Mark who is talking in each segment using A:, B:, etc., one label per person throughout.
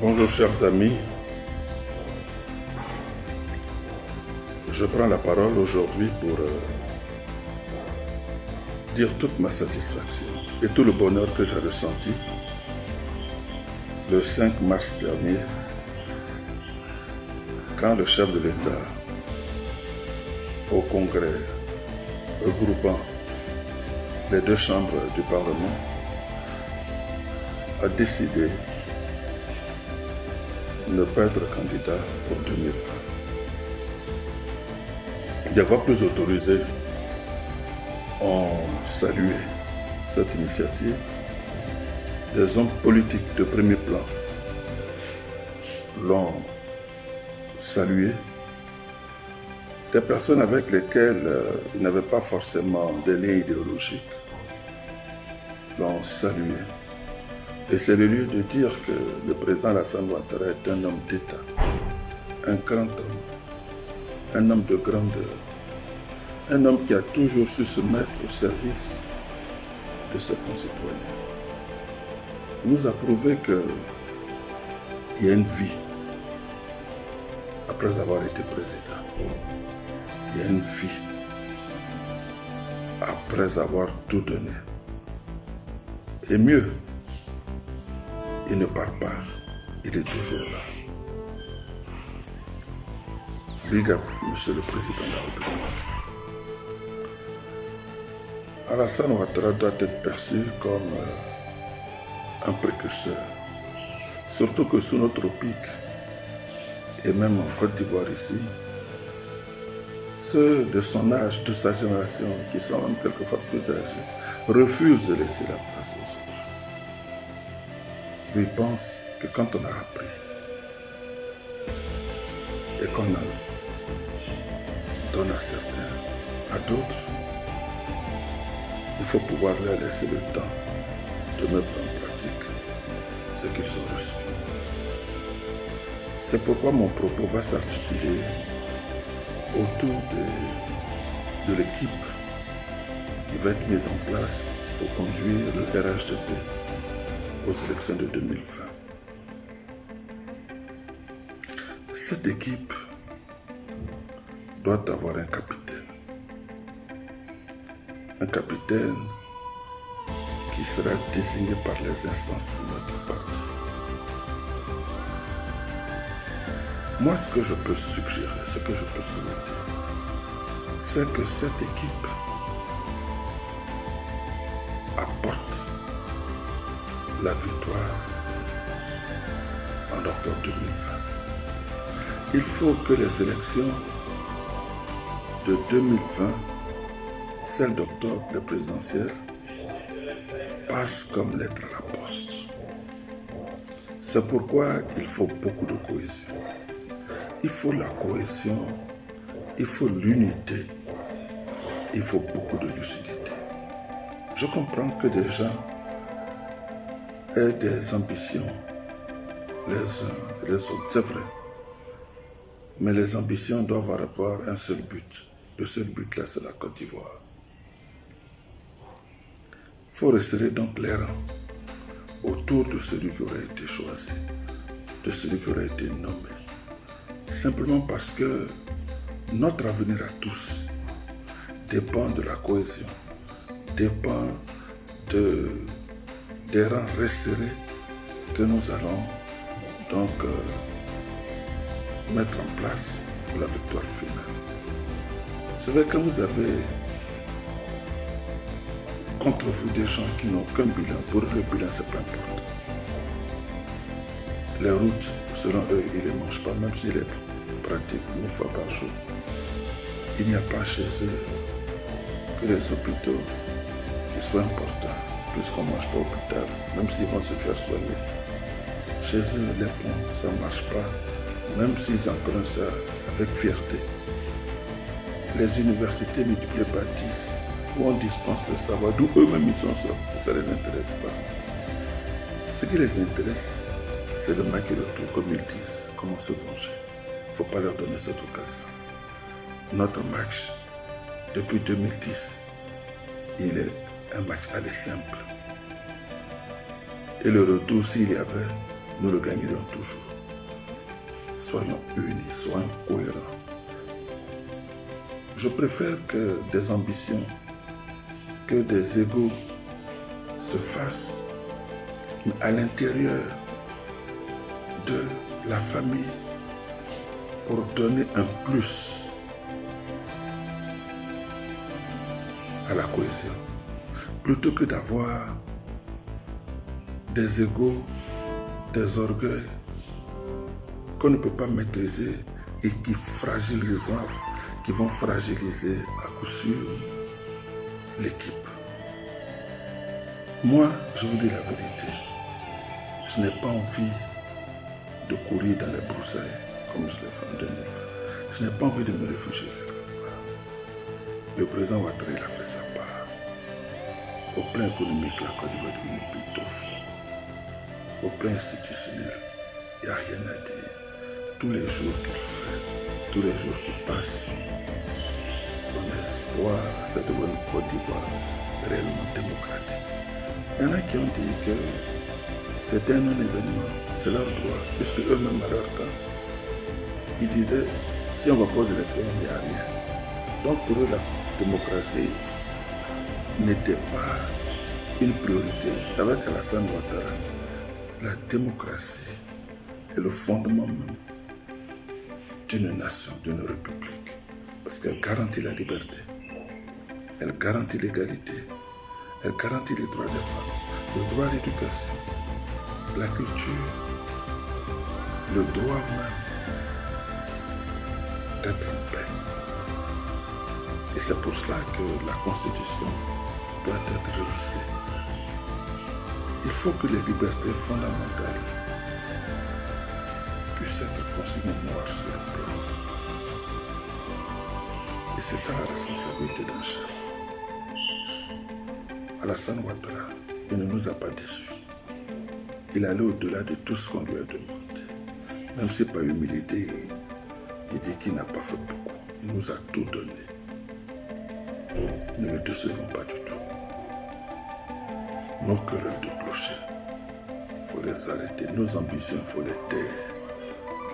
A: Bonjour chers amis, je prends la parole aujourd'hui pour dire toute ma satisfaction et tout le bonheur que j'ai ressenti le 5 mars dernier quand le chef de l'État au Congrès regroupant les deux chambres du Parlement a décidé de ne pas être candidat pour 2020. Des voix plus autorisées ont salué cette initiative. Des hommes politiques de premier plan l'ont salué. Des personnes avec lesquelles il n'avait pas forcément des liens idéologiques l'ont salué. Et c'est le lieu de dire que le président Alassane Ouattara est un homme d'État, un grand homme, un homme de grandeur, un homme qui a toujours su se mettre au service de ses concitoyens. Il nous a prouvé qu'il y a une vie après avoir été président. Il y a une vie après avoir tout donné. Et mieux, il ne part pas, il est toujours là. Big up, Monsieur le Président de la République. Alassane Ouattara doit être perçu comme un précurseur. Surtout que sous notre pic, et même en Côte d'Ivoire ici, ceux de son âge, de sa génération, qui sont même quelquefois plus âgés, refusent de laisser la place aux autres. Lui pense que quand on a appris et qu'on donne à certains, à d'autres, il faut pouvoir leur laisser le temps de mettre en pratique ce qu'ils ont reçu. C'est pourquoi mon propos va s'articuler autour de l'équipe qui va être mise en place pour conduire le RHDP aux élections de 2020. Cette équipe doit avoir un capitaine. Un capitaine qui sera désigné par les instances de notre parti. Moi, ce que je peux suggérer, ce que je peux souhaiter, c'est que cette équipe apporte la victoire en octobre 2020. Il faut que les élections de 2020, celles d'octobre, les présidentielles, passent comme lettre à la poste. C'est pourquoi il faut beaucoup de cohésion. Il faut la cohésion, il faut l'unité, il faut beaucoup de lucidité. Je comprends que des gens aient des ambitions, les uns et les autres, c'est vrai. Mais les ambitions doivent avoir un seul but. Le seul but-là, c'est la Côte d'Ivoire. Il faut resserrer donc les rangs autour de celui qui aurait été choisi, de celui qui aurait été nommé. Simplement parce que notre avenir à tous dépend de la cohésion, dépend des rangs resserrés que nous allons donc mettre en place pour la victoire finale. C'est vrai que vous avez contre vous des gens qui n'ont aucun bilan. Pour eux, le bilan, c'est pas important. Les routes, selon eux, ils ne les mangent pas, même s'ils les pratiquent 1000 fois par jour. Il n'y a pas chez eux que les hôpitaux qui soient importants, puisqu'on ne mange pas au hôpital, même s'ils vont se faire soigner. Chez eux, les ponts, ça ne marche pas, même s'ils empruntent ça avec fierté. Les universités multipliées par 10, où on dispense le savoir, d'où eux-mêmes ils sont sortis, ça ne les intéresse pas. Ce qui les intéresse, c'est le match retour, comme ils disent, comment se venger. Il ne faut pas leur donner cette occasion. Notre match, depuis 2010, il est un match aller simple. Et le retour, s'il y avait, nous le gagnerons toujours. Soyons unis, soyons cohérents. Je préfère que des ambitions, que des égos se fassent à l'intérieur de la famille pour donner un plus à la cohésion, plutôt que d'avoir des égos, des orgueils qu'on ne peut pas maîtriser et qui vont fragiliser à coup sûr l'équipe. Moi, je vous dis la vérité, je n'ai pas envie de courir dans les broussailles comme je l'ai fait en 2020. Je n'ai pas envie de me réfugier quelque part. Le président Ouattara, il a fait sa part. Au plan économique, la Côte d'Ivoire est un pays trop fort. Au plan institutionnel, il n'y a rien à dire. Tous les jours qu'il fait, tous les jours qui passent, son espoir, c'est de voir une Côte d'Ivoire réellement démocratique. Il y en a qui ont dit que c'était un non-événement, c'est leur droit, puisque eux-mêmes à leur temps, ils disaient, si on va pas aux élections, il n'y a rien. Donc pour eux, la démocratie n'était pas une priorité. Avec Alassane Ouattara, la démocratie est le fondement même d'une nation, d'une république, parce qu'elle garantit la liberté, elle garantit l'égalité, elle garantit les droits des femmes, le droit à l'éducation, la culture, le droit même d'être en paix. Et c'est pour cela que la Constitution doit être révisée. Il faut que les libertés fondamentales puissent être consignées noir sur blanc. Et c'est ça la responsabilité d'un chef. Alassane Ouattara, il ne nous a pas déçus. Il allait au-delà de tout ce qu'on lui a demandé. Même si par humilité, il dit qu'il n'a pas fait beaucoup. Il nous a tout donné. Ne le décevons pas du tout. Nos querelles de clocher, il faut les arrêter. Nos ambitions, il faut les taire.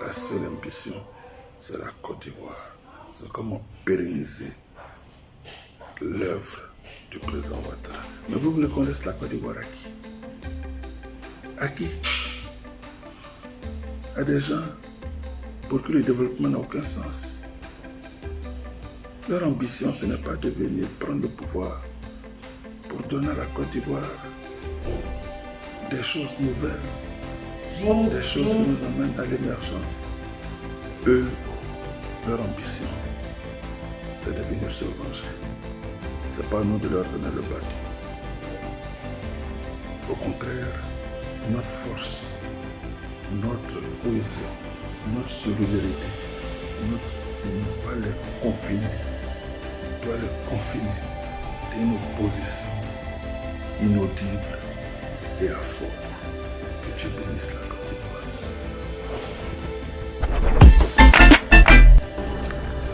A: La seule ambition, c'est la Côte d'Ivoire. C'est comment pérenniser l'œuvre du président Ouattara. Mais vous voulez qu'on laisse la Côte d'Ivoire à qui? À qui? À des gens pour qui le développement n'a aucun sens. Leur ambition, ce n'est pas de venir prendre le pouvoir pour donner à la Côte d'Ivoire des choses nouvelles, des choses qui nous amènent à l'émergence. Eux, leur ambition, c'est de venir se venger. Ce n'est pas à nous de leur donner le bâton. Au contraire, notre force, notre cohésion, notre solidarité, on va les confiner, on doit les confiner d'une opposition inaudible et à fond. Que Dieu bénisse la Côte d'Ivoire.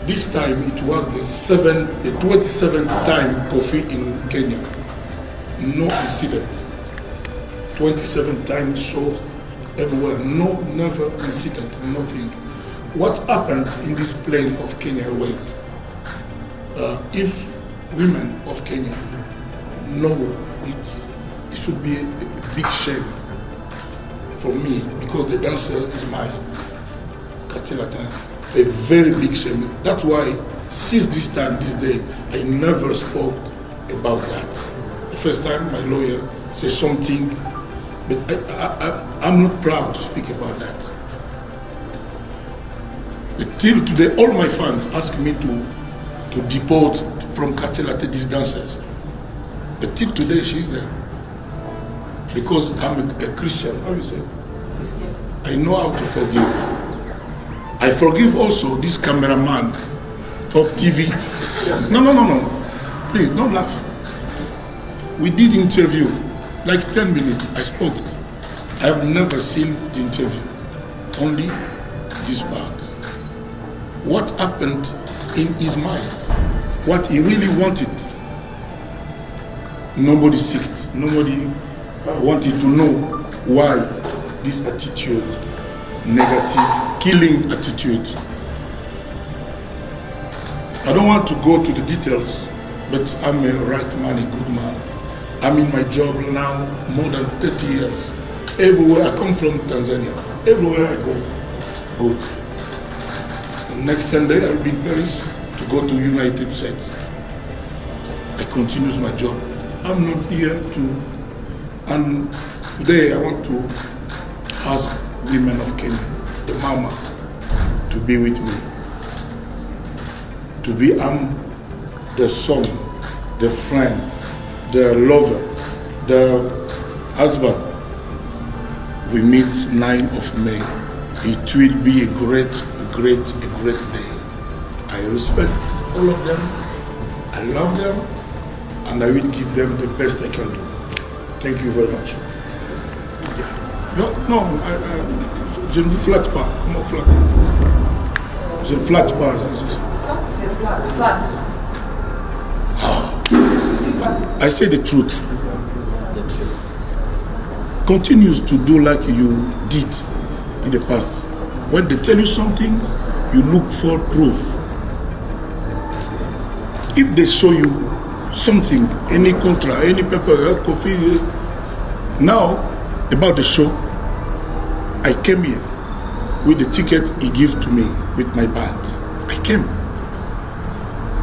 B: This time it was the 27th time Kofi in Kenya. No incidents. 27 times show everywhere. No, never incident, nothing. What happened in this plane of Kenya Airways? If women of Kenya know it, it should be a big shame for me, because the dancer is my Katilatan. A very big shame. That's why since this time, this day, I never spoke about that. The first time my lawyer said something, but I'm not proud to speak about that. Till today, all my fans ask me to deport from Katelate these dancers. But till today, she's there. Because I'm a Christian, how do you say? Christian. I know how to forgive. I forgive also this cameraman, Top TV. No. Please, don't laugh. We did interview, like 10 minutes, I spoke. I have never seen the interview, only this part. What happened in his mind, what he really wanted. Nobody sick, nobody wanted to know why this attitude, negative, killing attitude. I don't want to go to the details, but I'm a right man, a good man. I'm in my job now more than 30 years. Everywhere I come from Tanzania, everywhere I go, good. The next Sunday I'll be in Paris to go to United States. I continue my job. I'm not here to, and today I want to ask women of Kenya, the mama, to be with me. To be, I'm the son, the friend, the lover, the husband. We meet 9th of May. It will be a great day. I respect all of them. I love them. And I will give them the best I can do. Thank you very much. Non, je ne vous flatte pas. Comment flatte? Je ne flatte pas.
C: C'est flat.
B: I say the truth. Continues to do like you did in the past. When they tell you something, you look for proof. If they show you something, any contract, any paper, coffee, now about the show, I came here with the ticket he gave to me with my band. I came.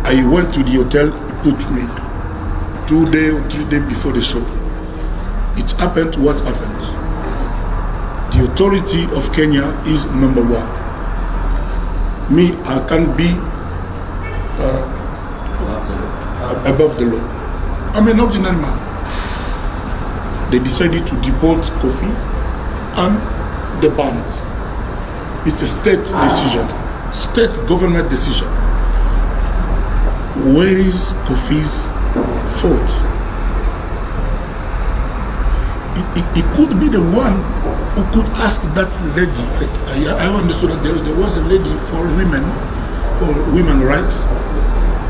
B: I went to the hotel, he put me 2 days or 3 days before the show. It happened what happened. The authority of Kenya is number one. Me, I can't be above the law. I'm an ordinary man. They decided to deport Kofi and the band. It's a state decision, state government decision. Where is Kofi's fault? He could be the one who could ask that lady. I understood that there was a lady for women rights,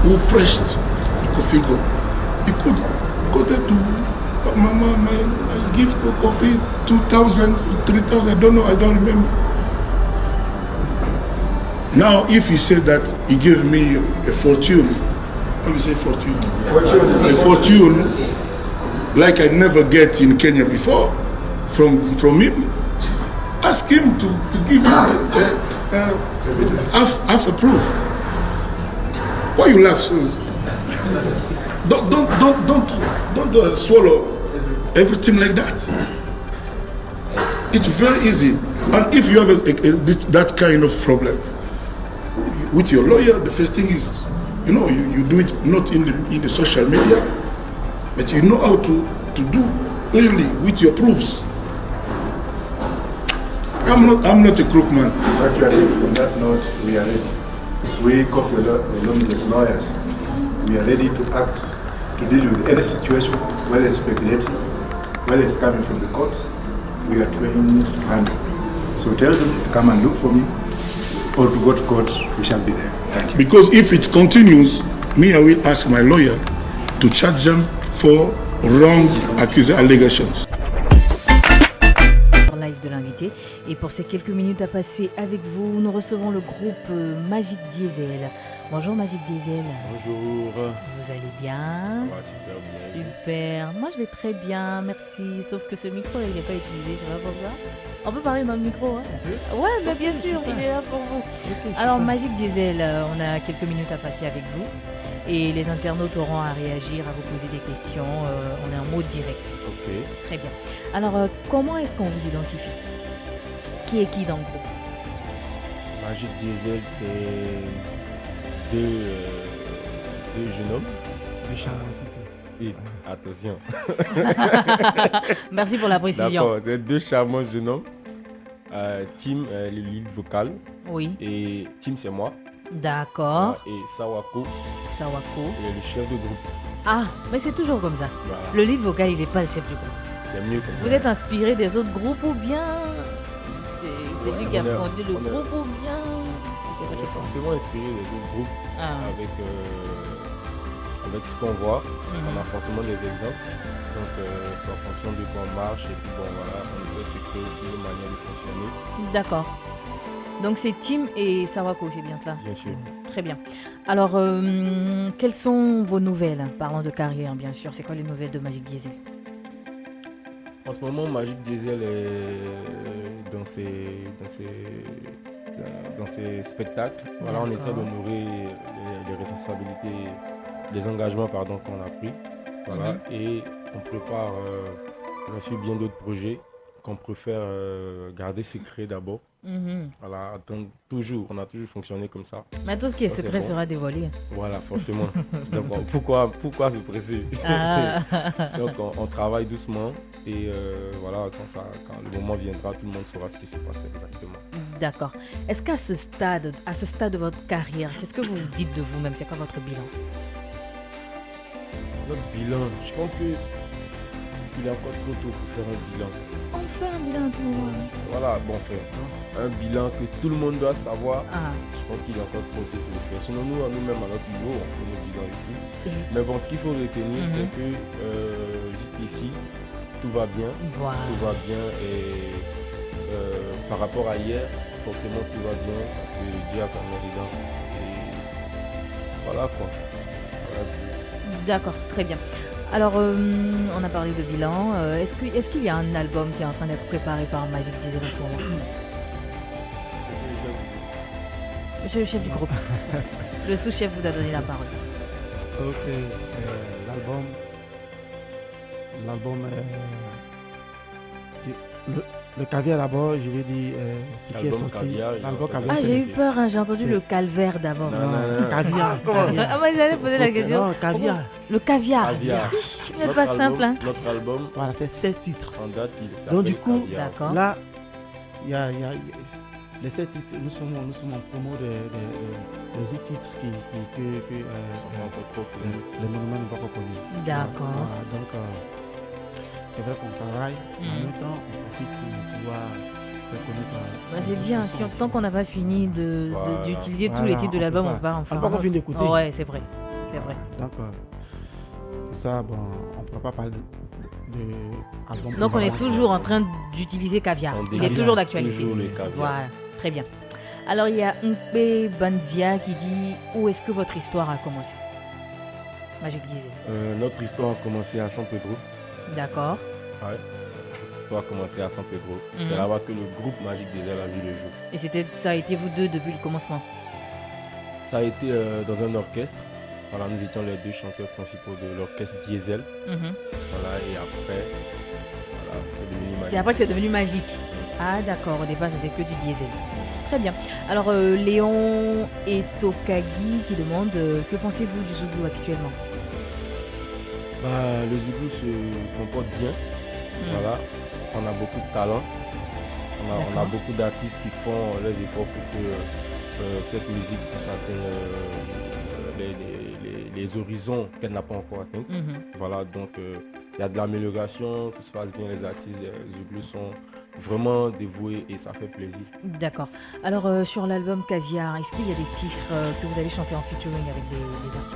B: who pressed Kofi go. He could go there to Mama, I give Kofi 2,000, 3,000, I don't know, I don't remember. Now, if he said that he gave me a fortune, how do you say fortune? A fortune like I never get in Kenya before from him. Ask him to give me half a proof. Why you laugh? Don't swallow everything like that. It's very easy. And if you have that kind of problem with your lawyer, the first thing is, you do it not in the social media, but you know how to do clearly with your proofs. I'm not a crook man.
D: Actually, on that note, we are ready. We, Kofi Olomide's lawyers, we are ready to act, to deal with any situation, whether it's speculative, whether it's coming from the court. We are trained to handle. So tell them to come and look for me, or to go to court. We shall be there. Thank you.
B: Because if it continues, I will ask my lawyer to charge them for wrong allegations.
E: Live de l'invité. Et pour ces quelques minutes à passer avec vous, nous recevons le groupe Magic Diesel. Bonjour Magic Diesel.
F: Bonjour.
E: Vous allez bien?
F: Ça va super bien.
E: Super. Moi je vais très bien, merci. Sauf que ce micro là, il n'est pas utilisé, tu vois pourquoi? On peut parler dans le micro, hein? Ouais, mais bien sûr, il est là pour vous. Alors Magic Diesel, on a quelques minutes à passer avec vous. Et les internautes auront à réagir, à vous poser des questions. On est en mode direct.
F: Ok.
E: Très bien. Alors, comment est-ce qu'on vous identifie? Qui est qui dans le groupe?
F: Magic Diesel, c'est deux jeunes hommes. Deux charmants. Et attention.
E: Merci pour la précision.
F: D'accord, c'est deux charmants jeunes hommes. Tim, le lead vocal.
E: Oui.
F: Et Tim, c'est moi.
E: D'accord.
F: Et Sawako.
E: Sawako.
F: Il est le chef de groupe.
E: Ah, mais c'est toujours comme ça.
F: Voilà.
E: Le lead vocal, il n'est pas le chef du groupe.
F: C'est mieux comme
E: Vous
F: ça.
E: êtes inspiré des autres groupes ou bien c'est lui qui a fondé le groupe ou bien
F: On est forcément inspiré des autres groupes avec avec ce qu'on voit. On a forcément des exemples. Donc c'est en fonction de quoi on marche et puis bon voilà, on essaie de créer aussi une manière de fonctionner.
E: D'accord. Donc c'est Tim et Sawako, c'est bien cela?
F: Bien sûr.
E: Très bien. Alors, quelles sont vos nouvelles? Parlons de carrière, bien sûr. C'est quoi les nouvelles de Magic Diesel?
F: En ce moment, Magic Diesel est dans ses spectacles. Voilà, on essaie d'honorer les responsabilités, les engagements pardon, qu'on a pris. Voilà, et on prépare bien sûr bien d'autres projets qu'on préfère garder secrets d'abord. Voilà, on a toujours fonctionné comme ça.
E: Mais tout ce qui est
F: Ça, c'est
E: secret
F: bon.
E: sera dévoilé.
F: Voilà, forcément. Donc, pourquoi se presser? Donc on travaille doucement et voilà, quand le moment viendra, tout le monde saura ce qui se passe exactement.
E: D'accord. Est-ce qu'à ce stade de votre carrière, qu'est-ce que vous dites de vous-même? C'est quoi votre bilan?
F: Notre bilan, je pense que il est encore trop tôt pour faire un bilan.
E: On fait un bilan tout le monde.
F: Voilà, bon, un bilan que tout le monde doit savoir.
E: Ah,
F: Je pense qu'il est encore trop tôt pour le faire. Sinon, nous-mêmes, à notre niveau, on fait nos bilans et tout. Mais bon, ce qu'il faut retenir, c'est que jusqu'ici, tout va bien.
E: voilà.
F: Tout va bien et par rapport à hier, forcément, tout va bien parce que Dieu a sa main dedans. Et voilà quoi. Voilà.
E: D'accord, très bien. Alors, on a parlé de bilan. Est-ce qu'il y a un album qui est en train d'être préparé par Magic Diesel en ce moment? Monsieur le chef du groupe, le sous-chef vous a donné la parole.
G: Ok, l'album, c'est le caviar d'abord, je vais dire ce qui est
F: L'album
G: sorti.
F: Caviar,
G: L'album
F: Ah,
G: caviar.
E: Ah,
G: c'est-
E: j'ai eu peur, hein, j'ai entendu
G: c'est-
E: le calvaire d'abord.
G: Non, caviar.
E: Ah, moi j'allais poser la question.
G: Non, caviar.
E: Le caviar.
F: Caviar.
E: Vous n'êtes pas simple, hein.
F: Notre album,
G: Voilà, c'est 16 titres.
F: en date, il s'appelle
G: Donc, du coup,
F: Caviar.
E: D'accord.
G: Là, il y a les 7 titres, nous sommes en promo des 8 titres que
F: On a encore trop connu.
G: les monuments n'ont pas encore connus.
E: D'accord.
G: Voilà, donc, c'est vrai qu'on travaille, mais en même temps, on profite pour pouvoir reconnaître.
E: Bah, c'est bien, tant qu'on n'a pas fini
F: Voilà.
E: d'utiliser tous
G: Voilà,
E: les titres de
G: on
E: l'album,
G: peut
E: on va en
G: pas-
E: faire
G: on peut
E: un
G: pas
E: autre.
G: finir d'écouter.
E: Ouais, c'est vrai. C'est vrai.
G: Donc, pour ça, bon, on ne peut pas parler de album.
E: Donc on est toujours en train d'utiliser caviar.
F: On
E: Il est
F: délivre
E: toujours d'actualité.
F: toujours les caviars.
E: Voilà, très bien. Alors il y a Mpe Banzia qui dit où est-ce que votre histoire a commencé? Magic Diesel.
F: Notre histoire a commencé à San Pedro.
E: D'accord.
F: Ouais. L'histoire a commencé à San Pedro.
E: Mhm.
F: C'est là-bas que le groupe Magic Diesel a vu le jour.
E: Et ça a été vous deux depuis le commencement?
F: Ça a été dans un orchestre. Voilà, nous étions les deux chanteurs principaux de l'orchestre Diesel.
E: Mhm.
F: Voilà, et après, voilà, c'est devenu Magic.
E: C'est après que c'est devenu magique. Ah d'accord, au départ c'était que du diesel. Très bien. Alors Léon et Tokagi qui demandent que pensez-vous du Zougou actuellement?
F: Bah, le Zougou se comporte bien. Voilà, on a beaucoup de talent. On a
E: D'accord.
F: beaucoup d'artistes qui font les efforts pour que cette musique puisse atteindre les horizons qu'elle n'a pas encore atteints.
E: Mhm.
F: Voilà, donc il y a de l'amélioration, tout se passe bien, les artistes Zougou sont vraiment dévoués et ça fait plaisir.
E: D'accord. Alors sur l'album Caviar, est-ce qu'il y a des titres que vous allez chanter en featuring avec des artistes?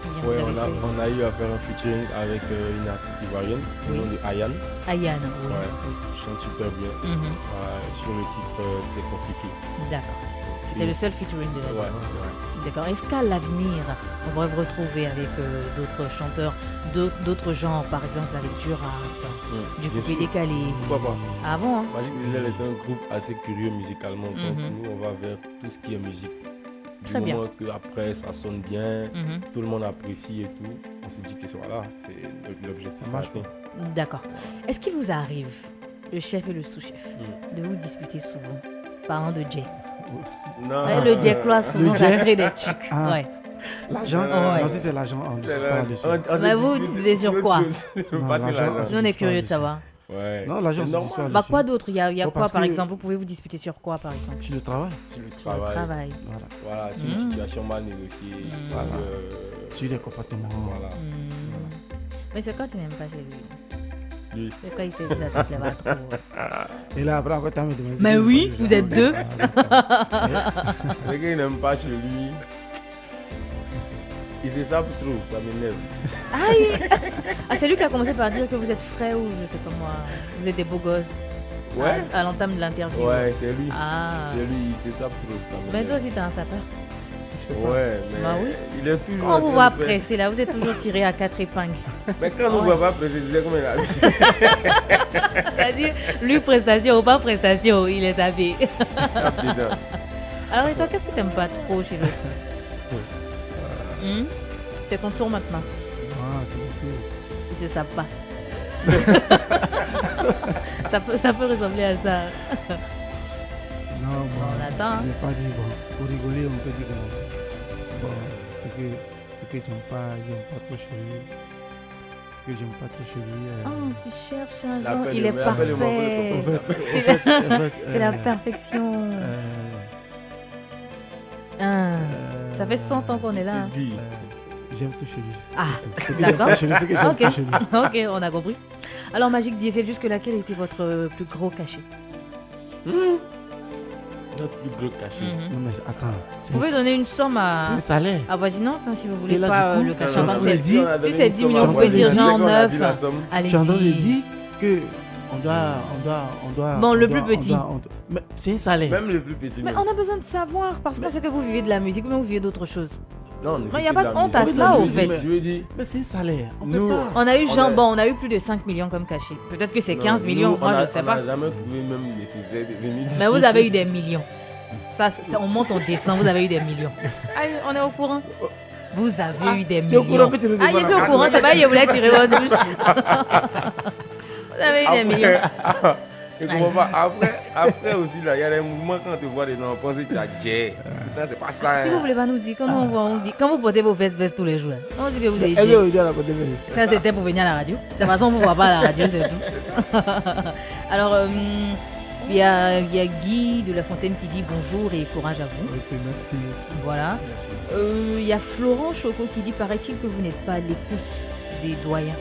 E: Ou bien
F: Ouais,
E: vous avez fait-
F: on a eu à faire un featuring avec une artiste ivoirienne,
E: Oui.
F: le nom de Ayane,
E: Ayane, oui.
F: Ouais.
E: Oui.
F: qui chante super bien.
E: Mhm.
F: Sur le titre C'est compliqué.
E: D'accord. C'était le seul featuring de l'album.
F: Ouais.
E: D'accord. Est-ce qu'à l'avenir, on pourrait vous retrouver avec d'autres chanteurs, d'autres genres, par exemple avec du rap, du
F: Bien
E: coupé
F: sûr.
E: décalé?
F: Pourquoi pas?
E: Ah bon, hein?
F: Magic Diesel est un groupe assez curieux musicalement, donc
E: Mhm.
F: nous on va vers tout ce qui est musique. Du
E: Très bien.
F: moment qu'après ça sonne bien,
E: Mhm.
F: tout le monde apprécie et tout, on se dit que voilà, c'est l'objectif.
G: Ça marche
F: atteint.
E: D'accord. Est-ce qu'il vous arrive, le chef et le sous-chef,
F: Mm.
E: de vous disputer souvent? Parlant de Jay.
F: Non,
E: Ouais, le Jay Clois, souvent,
G: Le
E: ça
G: Jay
E: crée des trucs.
G: Ah.
E: Ouais.
G: L'argent,
E: Ouais.
G: non, si c'est l'argent, on ne
F: c'est
G: discute pas
F: la-
G: dessus.
F: on se
E: Mais vous,
F: dispute
E: disputez sur
F: autre
E: quoi?
F: chose.
G: Non,
F: Pas sur
G: l'argent,
F: l'argent.
E: Nous, on est
G: dispute pas
E: curieux de
G: dessus.
E: savoir.
F: Ouais.
G: Non, l'argent,
F: C'est
G: c'est
F: normal.
E: Bah, quoi d'autre? Il y a
G: Bon,
E: quoi,
G: parce
E: par
G: que-
E: exemple? Vous pouvez vous disputer sur quoi, par exemple?
G: Sur le travail,
F: Sur le
E: Sur le
F: travail.
E: travail.
G: voilà.
F: Voilà, sur
E: Mm.
F: une situation mal négociée.
G: Voilà.
F: sur,
G: Sur les comportements.
F: voilà.
E: Mais c'est quand tu n'aimes pas chez lui.
F: Lui.
E: C'est quand il fait ça, ça te plaît pas trop.
G: Et là, après, encore, t'as mis des
E: Mais oui, vous êtes deux.
F: Les gars, ils n'aiment pas chez lui. Il se sape trop, ça m'énerve.
E: Aïe. Ah, c'est lui qui a commencé par dire que vous êtes frais ou je sais pas moi. Vous êtes des beaux gosses.
F: Ouais.
E: À l'entame de l'interview.
F: Ouais, c'est lui.
E: Ah.
F: C'est lui, il se sape trop, ça
E: Mais
F: m'énerve.
E: toi aussi, t'es un sapeur.
F: Ouais, mais
E: Bah oui.
F: il est toujours.
E: Quand on
F: en
E: vous
F: train
E: voit
F: de faire-
E: presser là, vous êtes toujours tiré à 4 épingles.
F: Mais quand on ne voit pas préciser comment il a
E: C'est-à-dire, lui, prestation ou pas prestation, il est sapé.
F: Ah, putain.
E: Alors, et toi, qu'est-ce que t'aimes pas trop chez l'autre C'est ton tour maintenant.
G: Ah, c'est mon tour.
E: Il se sape pas. ça peut ressembler à ça.
G: Non, bon,
E: On attend.
G: je n'ai pas dit, bon, pour rigoler, on peut dire bon, ce que j'aime pas trop chez lui. Que j'aime pas trop chez lui.
E: Oh, tu cherches un genre,
F: L'appelle-
E: il est
F: appelle-le-moi,
E: parfait.
F: appelle-le-moi.
E: C'est la perfection. Ah, ça fait 100 ans qu'on est là.
F: Dis.
G: J'aime tout chez lui.
E: Ah,
G: C'est que j'aime
E: d'accord.
G: pas chez lui, c'est que j'aime
E: Ok,
G: pas chez lui.
E: ok, on a compris. Alors, Magic Diesel, jusque-là, quel était votre plus gros cachet
F: Notre plus gros cachet.
G: Non, mais attends.
E: Vous pouvez donner une somme
G: C'est un
E: à
G: salaire.
E: avoisinante hein, si vous voulez
G: Et là,
E: pas
G: du coup,
E: le cachet en tant que
G: on
E: tel.
G: a dit-
E: Si c'est 10 millions, vous pouvez dire genre 9.
G: Je suis en train de dire que on doit.
E: Bon,
G: on
E: le
G: doit-
E: plus petit.
G: on doit- Mais c'est un salaire.
F: Même le plus petit.
E: Mais
F: même.
E: on a besoin de savoir parce qu'on sait que vous vivez de la musique, mais vous vivez d'autres choses.
F: Non,
E: il n'y a pas de honte à
F: musique.
E: cela, au
F: Je
E: fait.
F: veux dire,
G: Mais c'est un salaire. On
F: Nous,
G: peut pas.
E: On a eu
F: On
E: Jean,
F: a-
E: bon, on a eu plus de 5 millions comme cachet. Peut-être que c'est
F: non,
E: 15 millions,
F: nous,
E: moi
F: on a-
E: je sais
F: on
E: pas.
F: n'a jamais trouvé même nécessaire de venir
E: Mais vous avez eu des millions. Ça, on monte, on descend, vous avez eu des millions. Aïe, on est au courant. Vous avez eu des
G: Tu es au
E: millions.
G: courant que tu nous
E: Ah, je suis au
G: débarrasses.
E: courant, c'est pas, je voulais tirer votre douche. Vous avez eu des millions.
F: Je comprends pas. Après aussi, là, il y a des mouvements quand on te voit dedans, on pense que tu as jet. Putain, c'est pas ça.
E: Si
F: hein.
E: vous voulez pas nous dire, comment on voit, on dit, quand vous portez vos vestes tous les jours, là, on dit que vous êtes
G: Elle est
E: Jay.
G: aujourd'hui à la côté de lui.
E: Ça, c'était pour venir à la radio. De toute façon, on ne vous voit pas à la radio, c'est tout. Alors, il y a Guy de La Fontaine qui dit bonjour et courage à vous.
G: Ok, merci.
E: Voilà. Il y a Florent Choco qui dit paraît-il que vous n'êtes pas à l'écoute des doyens.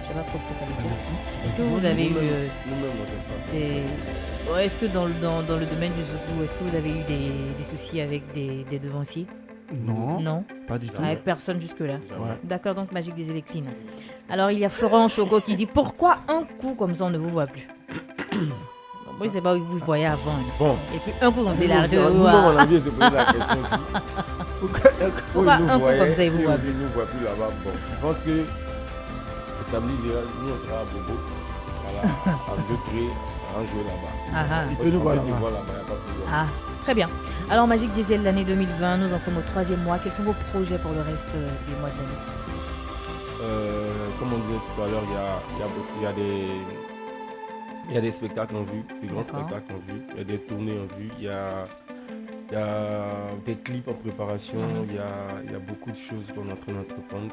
E: Je sais pas trop ce que ça veut dire. Est-ce que vous avez eu
F: Nous-mêmes, on sait pas.
E: des... Ouais, est-ce que dans le domaine du zouk, est-ce que vous avez eu des soucis avec des devanciers?
G: Non,
E: Non,
G: pas du tout.
E: avec personne jusque-là.
F: Jamais.
G: Ouais.
E: D'accord, donc Magic des Clean. Alors il y a Florent Choco qui dit pourquoi un coup comme ça on ne vous voit plus? Bon, moi je sais pas où vous voyez avant. Hein.
F: Bon.
E: Et puis un coup comme ça il a arrêté de vous
F: Nous-mêmes,
E: voir.
F: on a dû se poser la question aussi.
E: Pourquoi
F: Nous
E: un coup
F: voyait,
E: comme ça il vous
F: nous,
E: voit
F: on
E: plus?
F: dit, nous ne voit plus là-bas. Bon, je pense que c'est samedi, nous on sera à Bobo. Voilà, en 2-3, on jouer là-bas.
E: Ah, ah.
G: Il peut nous voir
F: Parce qu'on
G: là-bas.
F: peut se voir là-bas, il n'y a pas de problème.
E: Ah, très bien. Alors Magic Diesel l'année 2020, nous en sommes au 3e mois. Quels sont vos projets pour le reste des mois de l'année?
F: Comme on disait tout à l'heure, il y a des spectacles en vue, des grands
E: D'accord.
F: spectacles en vue, il y a des tournées en vue, il y a des clips en préparation, il y a beaucoup de choses qu'on est en train d'entreprendre,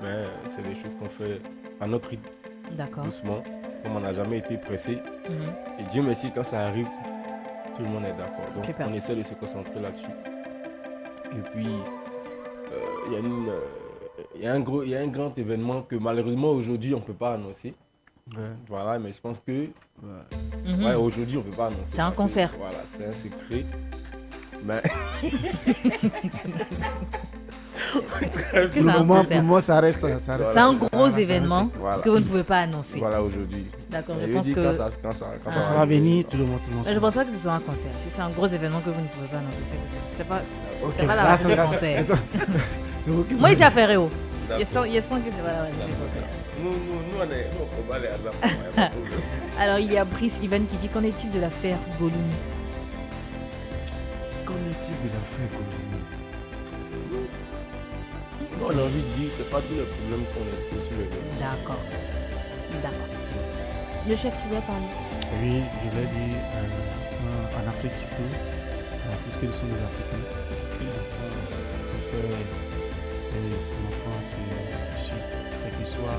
F: mais c'est des choses qu'on fait à notre rythme,
E: D'accord.
F: doucement, comme on n'a jamais été pressé.
E: Mhm.
F: Et Dieu merci, quand ça arrive, tout le monde est d'accord. Donc
E: Super.
F: on essaie de se concentrer là-dessus. Et puis, il y a un grand événement que malheureusement aujourd'hui on ne peut pas annoncer.
G: Ouais.
F: Voilà, mais je pense que
E: Mhm.
F: ouais, aujourd'hui on ne peut pas annoncer.
E: C'est un
F: parce que,
E: concert.
F: voilà, c'est un secret. Mais
E: Est-ce que c'est un concert?
G: Pour moi, ça reste. Ça reste.
F: Voilà,
E: C'est un
F: c'est
E: gros
F: ça.
E: événement
F: Voilà.
E: que vous ne pouvez pas annoncer.
F: Voilà aujourd'hui.
E: D'accord,
F: Et
E: je
F: je
E: pense
F: dis
E: que...
F: quand ça
E: Ah.
G: Ça va venir, tout le monde.
E: Je ne pense pas que ce soit un concert. Si c'est un gros événement que vous ne pouvez pas annoncer, c'est pas,
G: Ok,
E: c'est pas la
G: là,
E: radio de
G: ça-
E: concert.
G: C'est vous qui
E: Moi, ici à Ferréo.
F: D'accord.
E: Il sent que c'est pas la radio de
F: D'accord.
E: concert.
F: Nous, on peut pas aller à ça. Il n'y a pas de problème.
E: Alors, il y a Brice Ivan qui dit qu'en est-il de l'affaire Golini?
G: Qu'en est-il de l'affaire Golini?
F: Nous, on a envie de dire, c'est pas tous les problèmes qu'on expose sur les réseaux.
E: D'accord. D'accord. Le chef, tu veux parler?
G: Oui, je l'ai dit en Afrique surtout, puisque nous sommes des Africains. Son enfant, c'est ici, quel qu'il soit,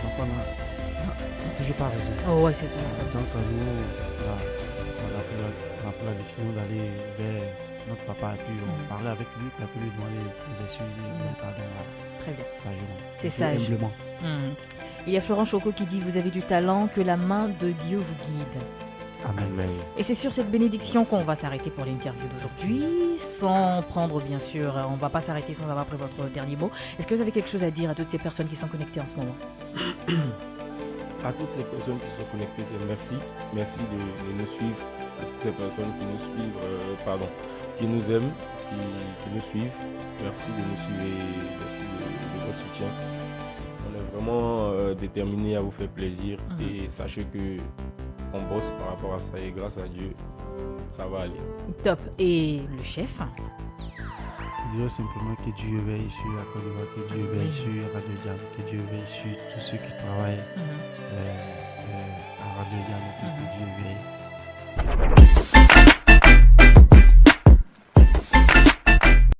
G: l'enfant n'a toujours pas raison.
E: Oh, ouais, c'est ça.
G: Donc nous, voilà, on a pris la décision d'aller vers notre papa et puis on parlait avec lui, puis on peut lui demander des excuses et pardon, voilà,
E: Très bien.
G: sagement.
E: C'est
G: Et puis
E: sage.
G: humblement.
E: Il y a Florent Choco qui dit vous avez du talent, que la main de Dieu vous guide.
G: Amen.
E: Et c'est sur cette bénédiction qu'on va s'arrêter pour l'interview d'aujourd'hui, sans prendre bien sûr, on ne va pas s'arrêter sans avoir pris votre dernier mot. Est-ce que vous avez quelque chose à dire à toutes ces personnes qui sont connectées en ce moment?
F: À toutes ces personnes qui sont connectées, c'est merci. Merci de nous suivre. À toutes ces personnes qui nous suivent, qui nous aiment, qui nous suivent. Merci de nous suivre et merci de votre soutien. On est vraiment déterminés à vous faire plaisir et sachez que on bosse par rapport à ça et grâce à Dieu, ça va aller.
E: Top. Et le chef?
G: Dire simplement que Dieu veille sur la Côte d'Ivoire, que Dieu veille sur Radio Jam, que Dieu veille sur tous ceux qui travaillent à Radio Jam, que Dieu veille.